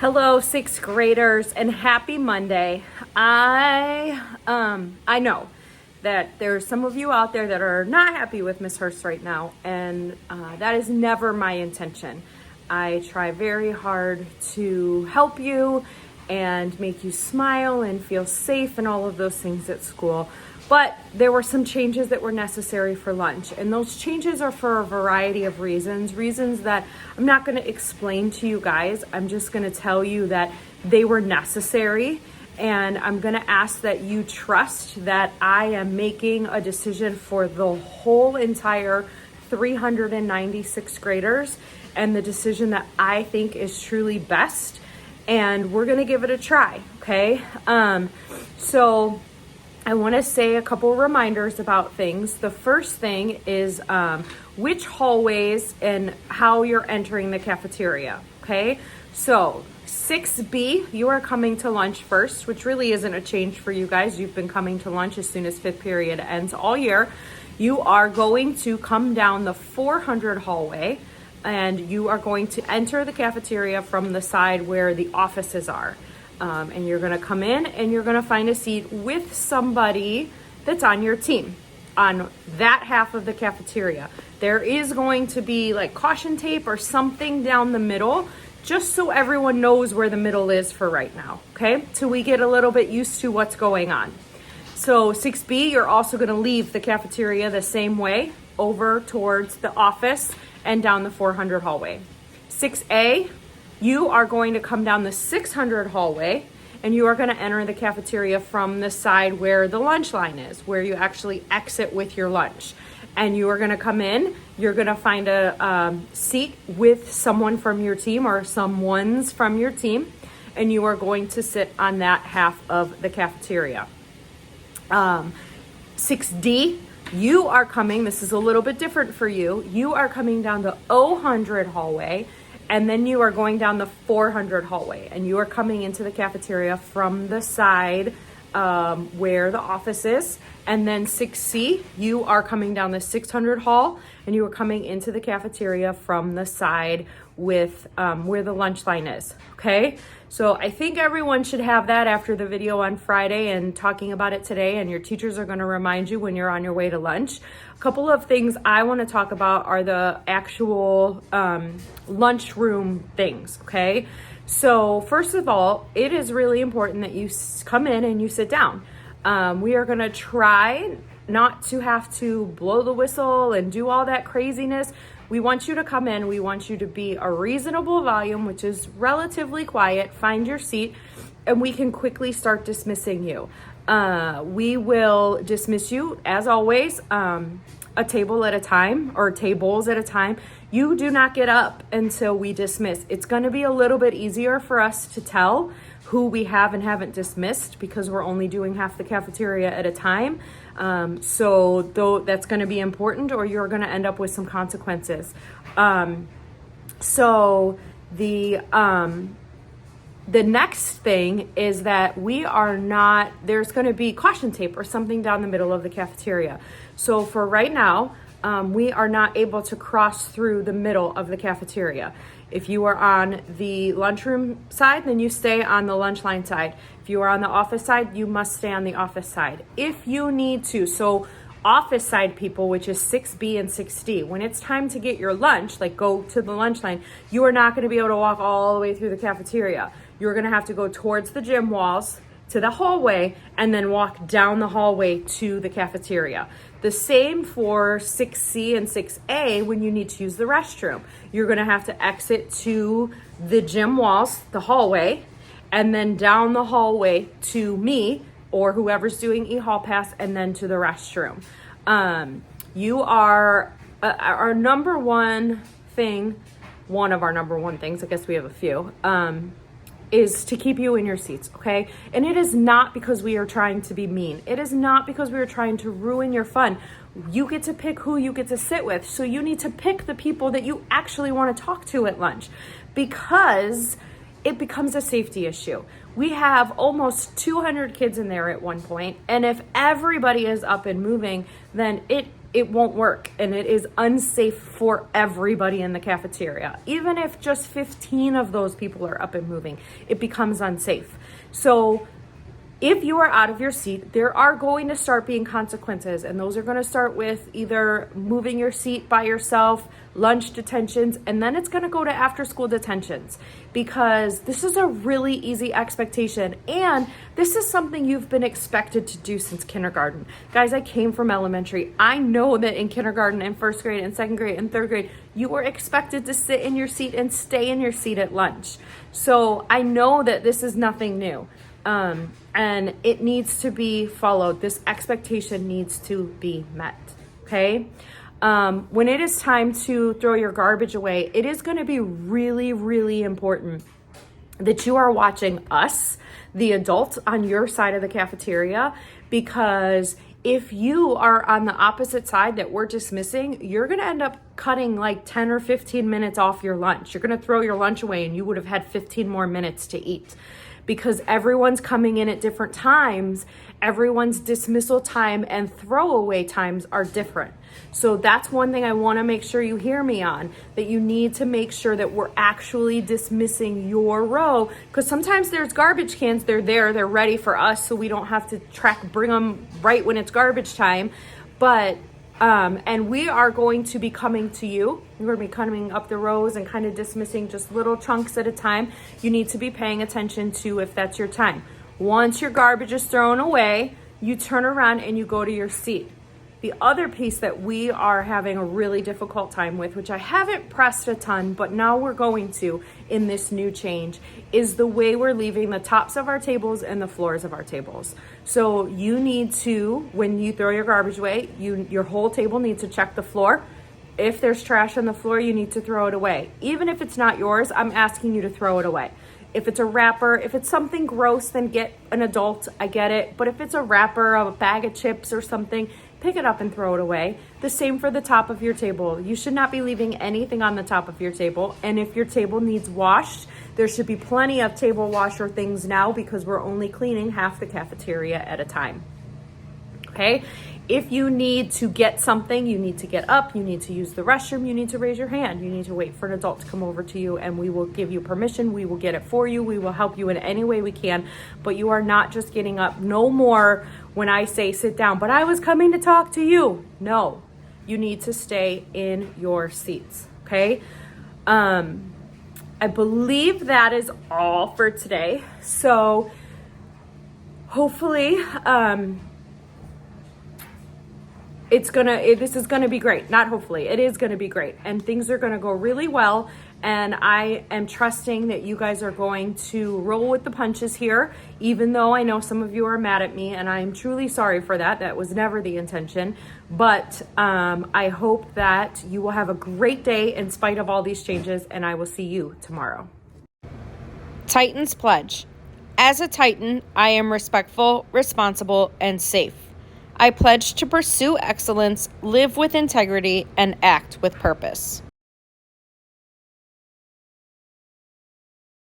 Hello, sixth graders, and happy Monday. I know that there's some of you out there that are not happy with Miss Hurst right now, and that is never my intention. I try very hard to help you and make you smile and feel safe and all of those things at school. But there were some changes that were necessary for lunch, and those changes are for a variety of reasons that I'm not going to explain to you guys. I'm just going to tell you that they were necessary, and I'm going to ask that you trust that I am making a decision for the whole entire 396 graders, and the decision that I think is truly best, and we're going to give it a try, okay? So I want to say a couple reminders about things. The first thing is which hallways and how you're entering the cafeteria, okay? So 6B, you are coming to lunch first, which really isn't a change for you guys. You've been coming to lunch as soon as fifth period ends all year. You are going to come down the 400 hallway, and you are going to enter the cafeteria from the side where the offices are. And you're gonna come in and you're gonna find a seat with somebody that's on your team on that half of the cafeteria. There is going to be like caution tape or something down the middle, just so everyone knows where the middle is for right now, okay? Till we get a little bit used to what's going on. So 6B, you're also gonna leave the cafeteria the same way over towards the office and down the 400 hallway. 6A, you are going to come down the 600 hallway, and you are going to enter the cafeteria from the side where the lunch line is, where you actually exit with your lunch. And you are going to come in, you're going to find a seat with someone from your team or someone's from your team, and you are going to sit on that half of the cafeteria. 6D, you are coming, this is a little bit different for you, you are coming down the 000 hallway, and then you are going down the 400 hallway, and you are coming into the cafeteria from the side where the office is. And then 6C, you are coming down the 600 hall, and you are coming into the cafeteria from the side with where the lunch line is, okay? So I think everyone should have that after the video on Friday and talking about it today, and your teachers are gonna remind you when you're on your way to lunch. A couple of things I wanna talk about are the actual lunchroom things, okay? So first of all, it is really important that you come in and you sit down. We are gonna try not to have to blow the whistle and do all that craziness. We want you to come in, we want you to be a reasonable volume, which is relatively quiet, find your seat, and we can quickly start dismissing you. We will dismiss you, as always, a table at a time, or tables at a time. You do not get up until we dismiss. It's gonna be a little bit easier for us to tell who we have and haven't dismissed because we're only doing half the cafeteria at a time. So though that's gonna be important, or you're gonna end up with some consequences. So the next thing is that there's gonna be caution tape or something down the middle of the cafeteria. So for right now, we are not able to cross through the middle of the cafeteria. If you are on the lunchroom side, then you stay on the lunch line side. If you are on the office side, you must stay on the office side. If you need to, so office side people, which is 6B and 6D, when it's time to get your lunch, like go to the lunch line, you are not gonna be able to walk all the way through the cafeteria. You're gonna have to go towards the gym walls, to the hallway, and then walk down the hallway to the cafeteria. The same for 6C and 6A when you need to use the restroom. You're gonna have to exit to the gym walls, the hallway, and then down the hallway to me or whoever's doing e-hall pass, and then to the restroom. You are our number one thing, one of our number one things, I guess we have a few, is to keep you in your seats, okay? And it is not because we are trying to be mean. It is not because we are trying to ruin your fun. You get to pick who you get to sit with. So you need to pick the people that you actually want to talk to at lunch, because it becomes a safety issue. We have almost 200 kids in there at one point, and if everybody is up and moving, then it it won't work, and it is unsafe for everybody in the cafeteria. Even if just 15 of those people are up and moving, it becomes unsafe. So if you are out of your seat, there are going to start being consequences, and those are going to start with either moving your seat by yourself, lunch detentions, and then it's going to go to after school detentions, because this is a really easy expectation, and this is something you've been expected to do since kindergarten. Guys, I came from elementary. I know that in kindergarten and first grade and second grade and third grade, you were expected to sit in your seat and stay in your seat at lunch. So I know that this is nothing new. And it needs to be followed. This expectation needs to be met. Okay. When it is time to throw your garbage away, it is going to be really, really important that you are watching us, the adult on your side of the cafeteria, because if you are on the opposite side that we're dismissing, you're going to end up cutting like 10 or 15 minutes off your lunch. You're going to throw your lunch away and you would have had 15 more minutes to eat, because everyone's coming in at different times. Everyone's dismissal time and throwaway times are different. So that's one thing I want to make sure you hear me on, that you need to make sure that we're actually dismissing your row, because sometimes there's garbage cans, they're ready for us, so we don't have to bring them right when it's garbage time. But and we are going to be coming to you. We're going to be coming up the rows and kind of dismissing just little chunks at a time. You need to be paying attention to if that's your time. Once your garbage is thrown away, you turn around and you go to your seat. The other piece that we are having a really difficult time with, which I haven't pressed a ton, but now we're going to in this new change, is the way we're leaving the tops of our tables and the floors of our tables. So you need to, when you throw your garbage away, your whole table needs to check the floor. If there's trash on the floor, you need to throw it away. Even if it's not yours, I'm asking you to throw it away. If it's a wrapper, if it's something gross, then get an adult, I get it. But if it's a wrapper, a bag of chips or something, pick it up and throw it away. The same for the top of your table. You should not be leaving anything on the top of your table. And if your table needs washed, there should be plenty of table washer things now, because we're only cleaning half the cafeteria at a time. Okay? If you need to get something, you need to get up, you need to use the restroom, you need to raise your hand. You need to wait for an adult to come over to you, and we will give you permission. We will get it for you. We will help you in any way we can, but you are not just getting up. No more when I say sit down, but I was coming to talk to you. No, you need to stay in your seats. Okay? I believe that is all for today. So hopefully, this is gonna be great. Not hopefully, it is gonna be great, and things are gonna go really well. And I am trusting that you guys are going to roll with the punches here, even though I know some of you are mad at me, and I am truly sorry for that. That was never the intention. But I hope that you will have a great day in spite of all these changes, and I will see you tomorrow. Titans Pledge. As a Titan, I am respectful, responsible, and safe. I pledge to pursue excellence, live with integrity, and act with purpose.